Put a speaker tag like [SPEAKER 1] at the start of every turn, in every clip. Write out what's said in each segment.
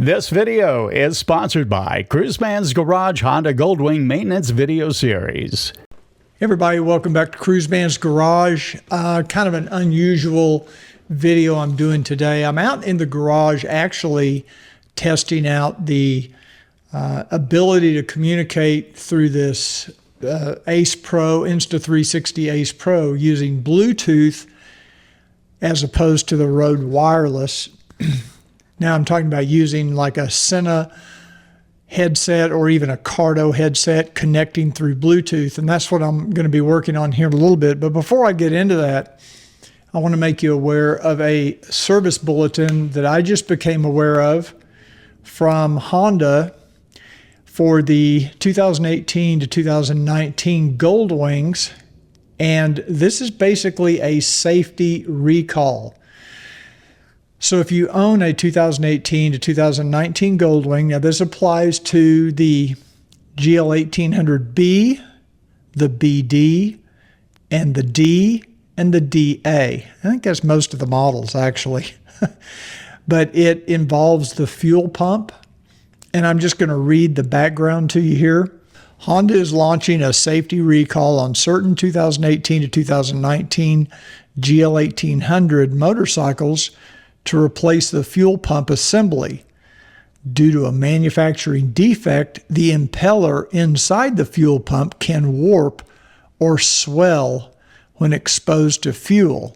[SPEAKER 1] This video is sponsored by Cruiseman's Garage Honda Goldwing Maintenance Video Series.
[SPEAKER 2] Hey everybody, welcome back to Cruiseman's Garage. Kind of an unusual video I'm doing today. I'm out in the garage actually testing out the ability to communicate through this Ace Pro, Insta360 Ace Pro using Bluetooth as opposed to the Rode Wireless. Now I'm talking about using like a Sena headset or even a Cardo headset connecting through Bluetooth. And that's what I'm going to be working on here in a little bit. But before I get into that, I want to make you aware of a service bulletin that I just became aware of from Honda for the 2018 to 2019 Goldwings. And this is basically a safety recall. So if you own a 2018 to 2019 Goldwing, now this applies to the GL1800B, the BD, and the D, and the DA. I think that's most of the models actually. But it involves the fuel pump. And I'm just going to read the background to you here. Honda is launching a safety recall on certain 2018 to 2019 GL1800 motorcycles to replace the fuel pump assembly. Due to a manufacturing defect, the impeller inside the fuel pump can warp or swell when exposed to fuel.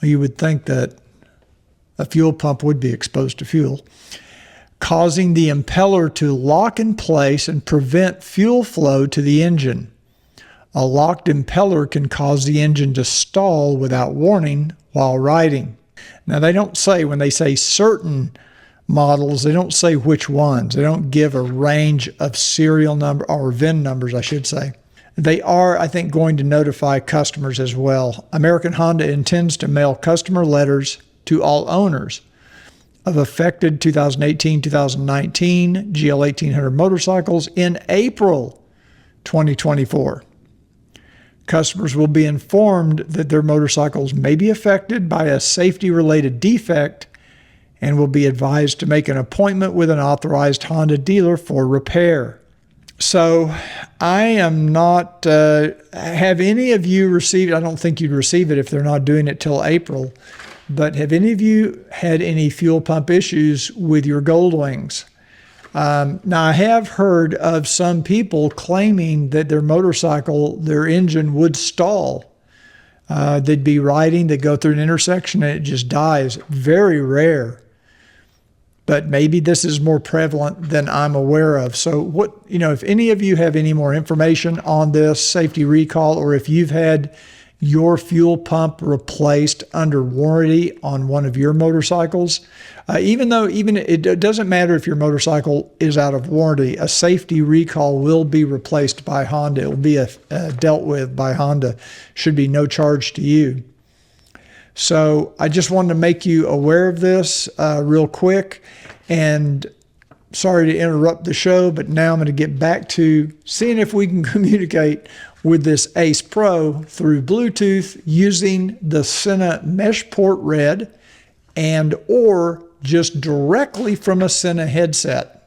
[SPEAKER 2] Well, you would think that a fuel pump would be exposed to fuel, causing the impeller to lock in place and prevent fuel flow to the engine. A locked impeller can cause the engine to stall without warning while riding. Now, they don't say, when they say certain models, they don't say which ones. They don't give a range of serial number or VIN numbers, I should say. They are, I think, going to notify customers as well. American Honda intends to mail customer letters to all owners of affected 2018-2019 GL1800 motorcycles in April 2024. Customers will be informed that their motorcycles may be affected by a safety-related defect and will be advised to make an appointment with an authorized Honda dealer for repair. So I am not, have any of you received, I don't think you'd receive it if they're not doing it till April, but have any of you had any fuel pump issues with your Goldwings? Now, I have heard of some people claiming that their motorcycle, their engine would stall. They'd be riding, they'd go through an intersection and it just dies. Very rare. But maybe this is more prevalent than I'm aware of. So if any of you have any more information on this safety recall, or if you've had your fuel pump replaced under warranty on one of your motorcycles, even it doesn't matter if your motorcycle is out of warranty, a safety recall will be replaced by Honda. It will be dealt with by Honda. Should be no charge to you. So I just wanted to make you aware of this real quick. And sorry to interrupt the show, but now I'm going to get back to seeing if we can communicate with this Ace Pro through Bluetooth using the Sena Mesh Port Red and or just directly from a Sena headset.